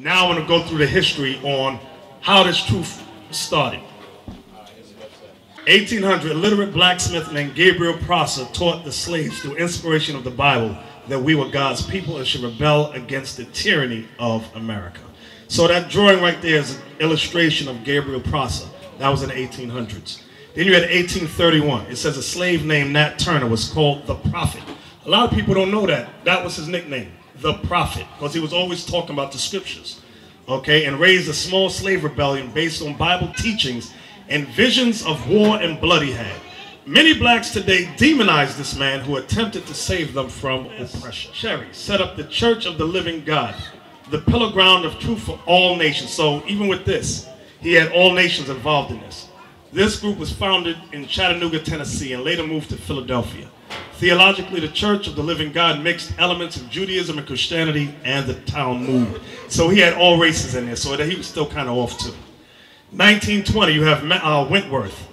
Now I want to go through the history on how this truth started. 1800, a literate blacksmith named Gabriel Prosser taught the slaves through inspiration of the Bible that we were God's people and should rebel against the tyranny of America. So that drawing right there is an illustration of Gabriel Prosser. That was in the 1800s. Then you had 1831. It says a slave named Nat Turner was called the Prophet. A lot of people don't know that. That was his nickname, the Prophet, because he was always talking about the scriptures, okay, and raised a small slave rebellion based on Bible teachings and visions of war and blood he had. Many blacks today demonize this man who attempted to save them from oppression. Cherry set up the Church of the Living God, the pillar ground of truth for all nations. So even with this, he had all nations involved in this. This group was founded in Chattanooga, Tennessee, and later moved to Philadelphia. Theologically, the Church of the Living God mixed elements of Judaism and Christianity and the Talmud. So he had all races in there, so that he was still kind of off too. 1920, you have Wentworth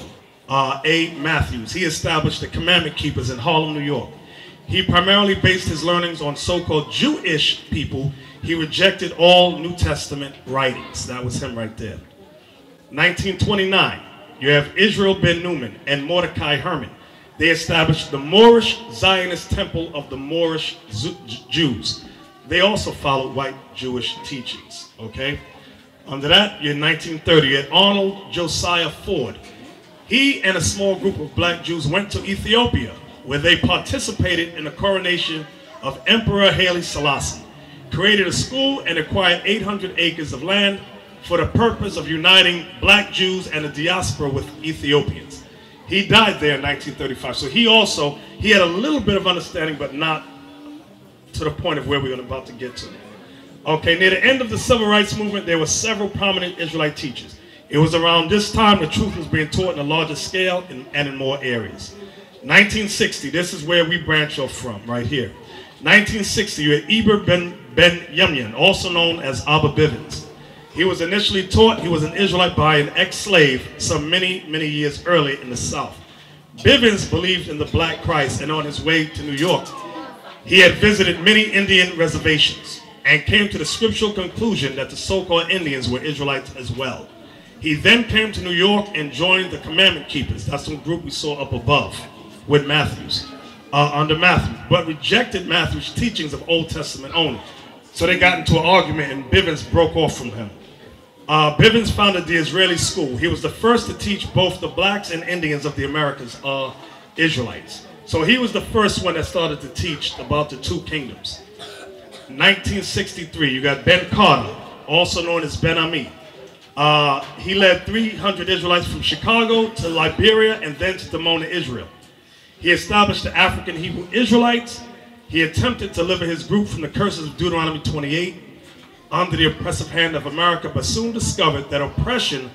A. Matthews. He established the Commandment Keepers in Harlem, New York. He primarily based his learnings on so-called Jewish people. He rejected all New Testament writings. That was him right there. 1929, you have Israel Ben Newman and Mordecai Herman. They established the Moorish Zionist Temple of the Moorish Jews. They also followed white Jewish teachings, okay? Under that, you're in 1930, you had Arnold Josiah Ford. He and a small group of black Jews went to Ethiopia, where they participated in the coronation of Emperor Haile Selassie, created a school, and acquired 800 acres of land for the purpose of uniting black Jews and the diaspora with Ethiopians. He died there in 1935, so he had a little bit of understanding, but not to the point of where we're about to get to. Okay, near the end of the Civil Rights Movement, there were several prominent Israelite teachers. It was around this time the truth was being taught in a larger scale and in more areas. 1960, this is where we branch off from, right here. 1960, you had Eber Ben Yemyan, also known as Abba Bivens. He was initially taught he was an Israelite by an ex-slave some many years earlier in the South. Bivens believed in the Black Christ, and on his way to New York, he had visited many Indian reservations and came to the scriptural conclusion that the so-called Indians were Israelites as well. He then came to New York and joined the Commandment Keepers. That's the group we saw up above with Matthews, under Matthew, but rejected Matthew's teachings of Old Testament only. So they got into an argument and Bivens broke off from him. Bivens founded the Israeli School. He was the first to teach both the blacks and Indians of the Americas, Israelites. So he was the first one that started to teach about the two kingdoms. 1963, you got Ben Carter, also known as Ben Ami. He led 300 Israelites from Chicago to Liberia and then to Dimona, Israel. He established the African Hebrew Israelites. He attempted to deliver his group from the curses of Deuteronomy 28 under the oppressive hand of America, but soon discovered that oppression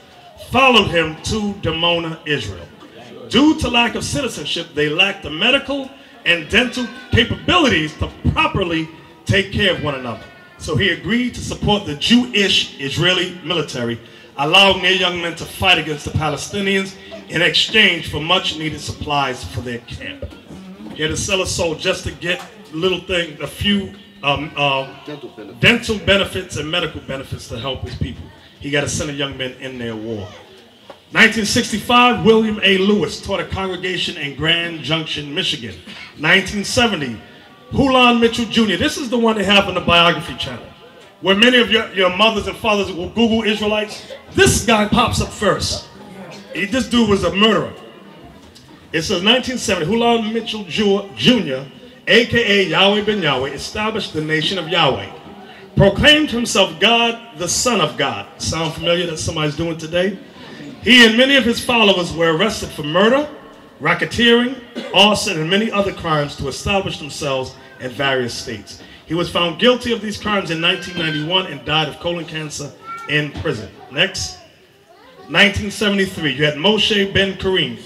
followed him to Dimona, Israel. Due to lack of citizenship, they lacked the medical and dental capabilities to properly take care of one another. So he agreed to support the Jewish Israeli military, allowing their young men to fight against the Palestinians in exchange for much needed supplies for their camp. He had to sell his soul just to get a few dental benefits and medical benefits to help his people. He got to send the young men in their war. 1965, William A. Lewis taught a congregation in Grand Junction, Michigan. 1970, Hulan Mitchell Jr. This is the one they have on the biography channel, where many of your mothers and fathers will Google Israelites. This guy pops up first. This dude was a murderer. It says 1970, Hulan Mitchell Jr., a.k.a. Yahweh ben Yahweh, established the nation of Yahweh, proclaimed himself God, the Son of God. Sound familiar that somebody's doing today? He and many of his followers were arrested for murder, racketeering, arson, and many other crimes to establish themselves in various states. He was found guilty of these crimes in 1991 and died of colon cancer in prison. Next. 1973, you had Moshe Ben Kareem,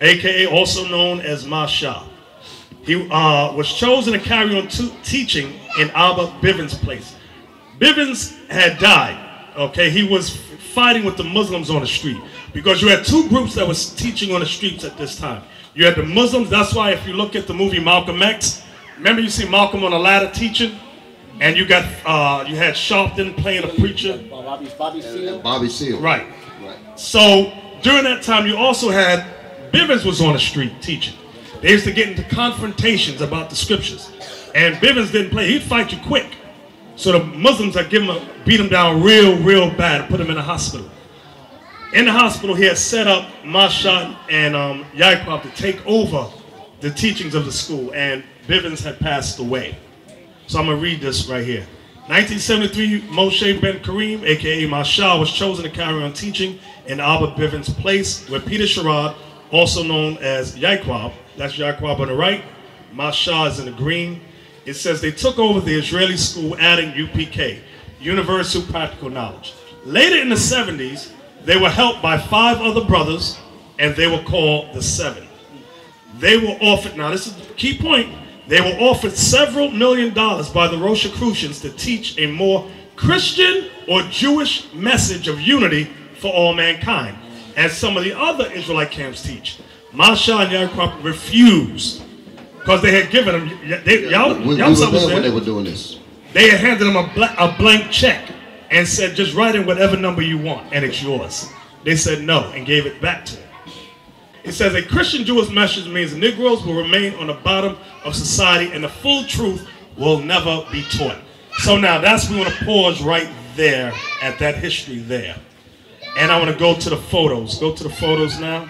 a.k.a. also known as Masha. He was chosen to carry on teaching in Abba Bivens' place. Bivens had died, okay? He was fighting with the Muslims on the street because you had two groups that was teaching on the streets at this time. You had the Muslims. That's why if you look at the movie Malcolm X, remember you see Malcolm on a ladder teaching? And you got you had Sharpton playing a preacher. Bobby Seale. Right. So during that time, you also had Bivens was on the street teaching. They used to get into confrontations about the scriptures, and Bivens didn't play. He'd fight you quick. So the Muslims had beat him down real bad and put him in the hospital. In the hospital, he had set up Masha and Yaquab to take over the teachings of the school, and Bivens had passed away. So I'm going to read this right here. 1973, Moshe Ben Kareem, a.k.a. Masha, was chosen to carry on teaching in Albert Bivens' place, where Peter Sherrod, also known as Yaquab, that's Yaquab on the right, Masha is in the green. It says they took over the Israeli school, adding UPK, Universal Practical Knowledge. Later in the 70s, they were helped by 5 other brothers, and they were called the Seven. They were offered, now this is the key point, they were offered several $1 million by the Rosicrucians to teach a more Christian or Jewish message of unity for all mankind, as some of the other Israelite camps teach. Masha and Yaquab refused, because they had given them, we were there when they were doing this. They had handed them a blank check and said, just write in whatever number you want, and it's yours. They said no, and gave it back to them. It says a Christian Jewish message means Negroes will remain on the bottom of society and the full truth will never be taught. So now we want to pause right there at that history there. And I want to go to the photos. Go to the photos now.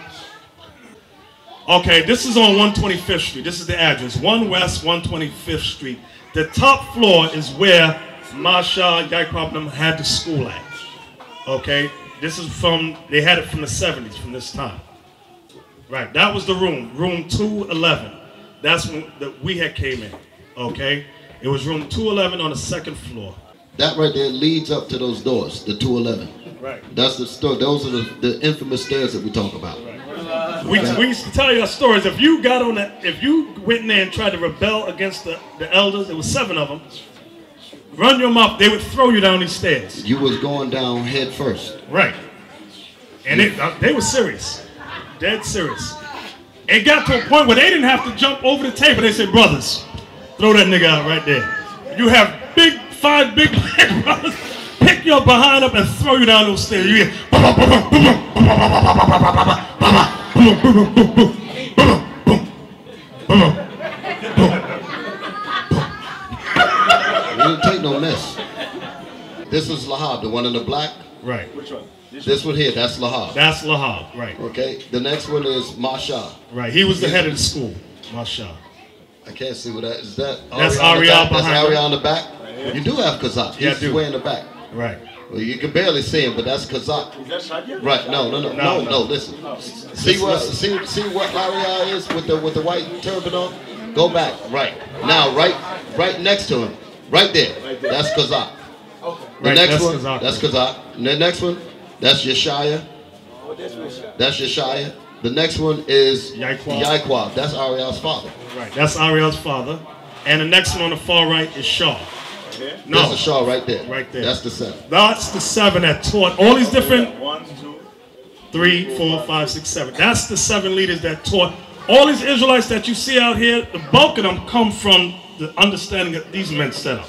Okay, this is on 125th Street. This is the address, 1 West 125th Street. The top floor is where Masha, Yaquab had the school at. Okay, this is they had it from the 70s, from this time. Right, that was the room 211. That's when we had came in, okay? It was room 211 on the 2nd floor. That right there leads up to those doors, the 211. Right. That's the store. Those are the infamous stairs that we talk about. Right. We used to tell you our stories. If you got on that, if you went in there and tried to rebel against the elders, there was 7 of them. Run your mouth, they would throw you down these stairs. You was going down head first. Right. And they were serious. Dead serious. It got to a point where they didn't have to jump over the table. They said, brothers, throw that nigga out right there. You have 5 big black brothers, pick your behind up and throw you down those stairs. You hear, We didn't take no mess. This is Lahab, the one in the black. Right. Which one? This one here, that's Lahab. That's Lahab, right. Okay. The next one is Masha. Right. He was the head of the school, Masha. I can't see what that is. That's Ariel behind. That's Ariel on the back. Right, you do have Kazakh. Yeah, He's way in the back. Right. Well, you can barely see him, but that's Kazakh. Is that Shadia? Right. No. Listen. Oh. See what Ariel is with the white turban on. Go back. Right. Now, right next to him. Right there. That's Kazakh. Okay. The next one. That's Kazakh. And the next one. That's Yeshaya. Oh, that's Yeshaya. The next one is Yaquab. That's Ariel's father. Right. That's Ariel's father. And the next one on the far right is Shaw. No. That's the Shaw right there. Right there. That's the 7. That's the 7 that taught all these different 1, 2, 3, 4, 5, 6, 7. That's the 7 leaders that taught all these Israelites that you see out here. The bulk of them come from the understanding that these men set up.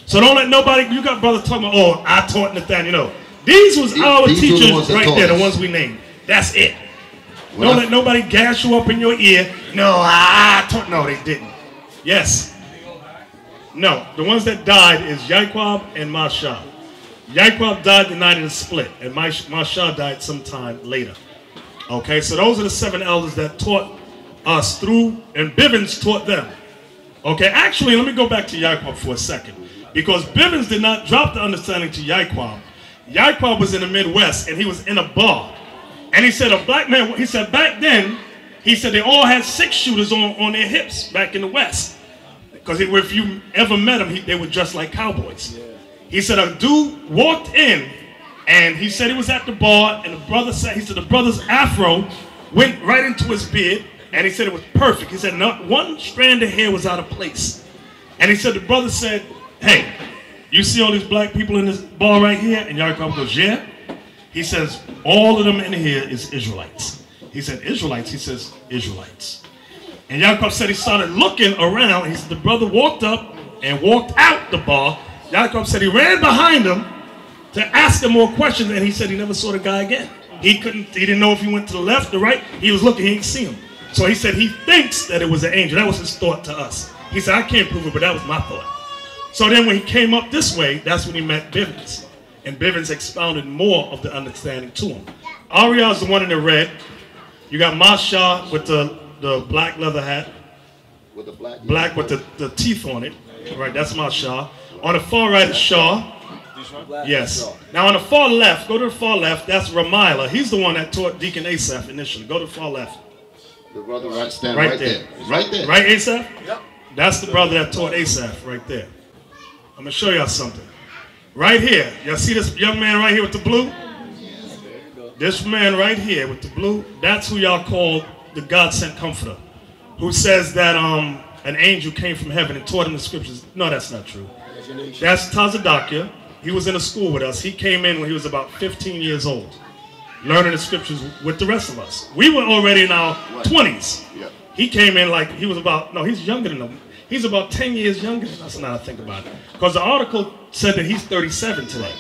So don't let nobody. You got brothers talking about, oh, I taught Nathaniel. No, these was our teachers right there, the ones we named. That's it. Don't let nobody gas you up in your ear. No, I taught. No, they didn't. Yes. No, the ones that died is Yaquab and Masha. Yaquab died the night of the split, and Masha died sometime later. Okay, so those are the 7 elders that taught us through, and Bivens taught them. Okay, actually, let me go back to Yaquab for a second, because Bivens did not drop the understanding to Yaquab. Yaquab was in the Midwest, and he was in a bar. And he said, a black man, he said, back then, he said they all had 6-shooters on their hips back in the West. Because if you ever met them, they were dressed like cowboys. Yeah. He said a dude walked in, and he said he was at the bar, and the brother said, he said the brother's afro went right into his beard, and he said it was perfect. He said not one strand of hair was out of place. And he said the brother said, hey, you see all these black people in this bar right here? And Yaquab goes, yeah. He says, all of them in here is Israelites. He said, Israelites? He says, Israelites. And Yaquab said he started looking around. He said the brother walked up and walked out the bar. Yaakov said he ran behind him to ask him more questions, and he said he never saw the guy again. He didn't know if he went to the left or right. He was looking, he didn't see him. So he said he thinks that it was an angel. That was his thought to us. He said, I can't prove it, but that was my thought. So then when he came up this way, that's when he met Bivens. And Bivens expounded more of the understanding to him. Ariel's the one in the red. You got Masha with the black leather hat. With the black with the teeth on it. Right, that's Masha. On the far right is Shaw. Yes. Now on the far left, go to the far left, that's Ramila. He's the one that taught Deacon Asaph initially. Go to the far left. The brother right there. Right there. Right, Asaph? Yep. That's the brother that taught Asaph right there. I'm going to show y'all something. Right here. Y'all see this young man right here with the blue? This man right here with the blue, that's who y'all call the God-sent comforter. Who says that an angel came from heaven and taught him the scriptures. No, that's not true. That's Tazadakia. He was in a school with us. He came in when he was about 15 years old, learning the scriptures with the rest of us. We were already in our 20s. He came in like he was about, no, he's younger than them. He's about 10 years younger than us now I think about it. Because the article said that he's 37 today,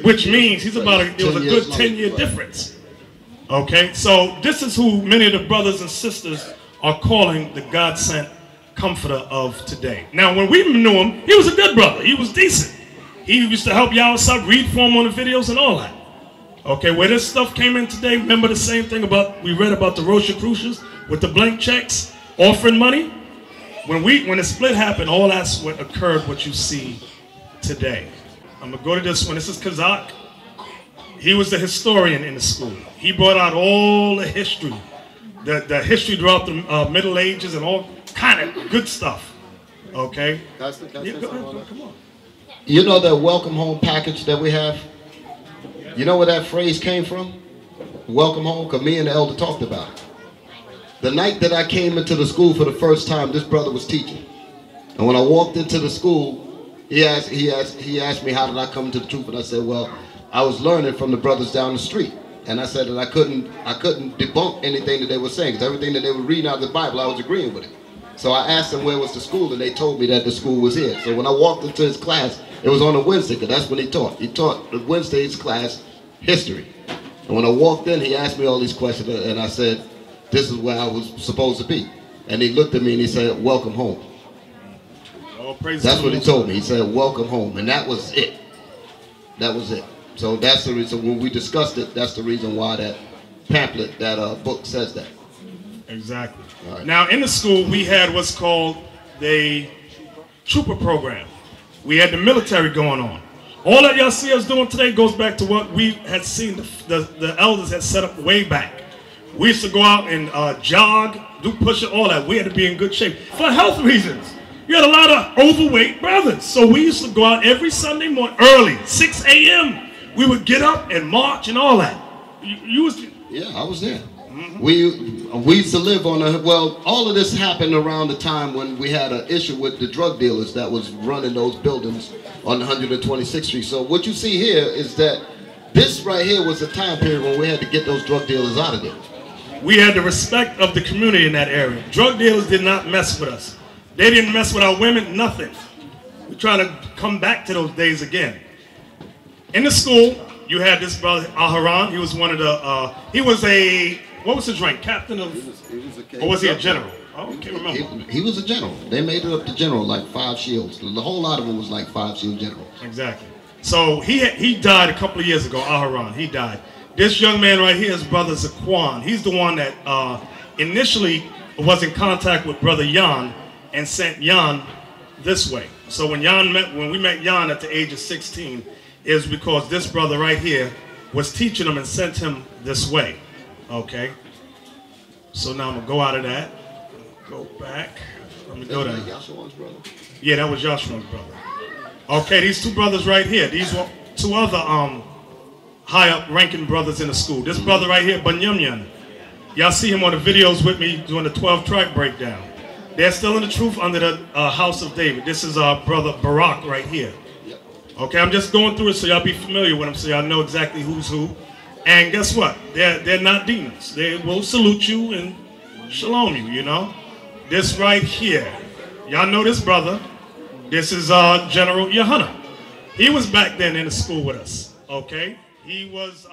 which means he's about, it was a good 10-year difference. Okay, so this is who many of the brothers and sisters are calling the God-sent comforter of today. Now, when we knew him, he was a good brother. He was decent. He used to help y'all read for him on the videos and all that. Okay, where this stuff came in today, remember the same thing we read about the Rosicrucians with the blank checks, offering money? When the split happened, all that's what occurred, what you see today. I'm going to go to this one. This is Kazak. He was the historian in the school. He brought out all the history, the history throughout the Middle Ages and all kind of good stuff. Okay? Go ahead, come on. You know that welcome home package that we have? You know where that phrase came from? Welcome home, because me and the elder talked about it. The night that I came into the school for the first time, this brother was teaching. And when I walked into the school, he asked me how did I come to the truth, and I said, well, I was learning from the brothers down the street. And I said that I couldn't debunk anything that they were saying, because everything that they were reading out of the Bible, I was agreeing with it. So I asked them where was the school, and they told me that the school was here. So when I walked into his class, it was on a Wednesday, because that's when he taught. He taught the Wednesday's class history. And when I walked in, he asked me all these questions, and I said, this is where I was supposed to be. And he looked at me and he said, welcome home. That's what he told me. He said, welcome home. And that was it. That was it. So that's the reason, when we discussed it, that's the reason why that pamphlet, that book says that. Exactly. Right. Now, in the school, we had what's called the trooper program. We had the military going on. All that y'all see us doing today goes back to what we had seen the elders had set up way back. We used to go out and jog, do push-up, all that. We had to be in good shape for health reasons. You had a lot of overweight brothers. So we used to go out every Sunday morning, early, 6 a.m. We would get up and march and all that. Yeah, I was there. Mm-hmm. We used to live on all of this happened around the time when we had an issue with the drug dealers that was running those buildings on 126th Street. So what you see here is that this right here was the time period when we had to get those drug dealers out of there. We had the respect of the community in that area. Drug dealers did not mess with us. They didn't mess with our women, nothing. We're trying to come back to those days again. In the school, you had this brother, Aharon. He was one of the, he was a, what was his rank? Captain of, or was he a general? Oh, I can't remember. He was a general. They made it up to general, like 5 shields. The whole lot of them was like 5 shield general. Exactly. So he died a couple of years ago, Aharon. He died. This young man right here is Brother Zaquan. He's the one that initially was in contact with Brother Jan and sent Jan this way. So when we met Jan at the age of 16, it was because this brother right here was teaching him and sent him this way. Okay. So now I'm gonna go out of that. Go back. Let me go down. Joshua's brother? Yeah, that was Joshua's brother. Okay, these two brothers right here. These were two other high up ranking brothers in the school. This brother right here, Banyamyan. Y'all see him on the videos with me doing the 12-track breakdown. They're still in the truth under the house of David. This is our brother Barak right here. Okay, I'm just going through it so y'all be familiar with them, so y'all know exactly who's who. And guess what? They're not demons. They will salute you and shalom you, you know. This right here. Y'all know this brother. This is General Yohana. He was back then in the school with us. Okay, he was.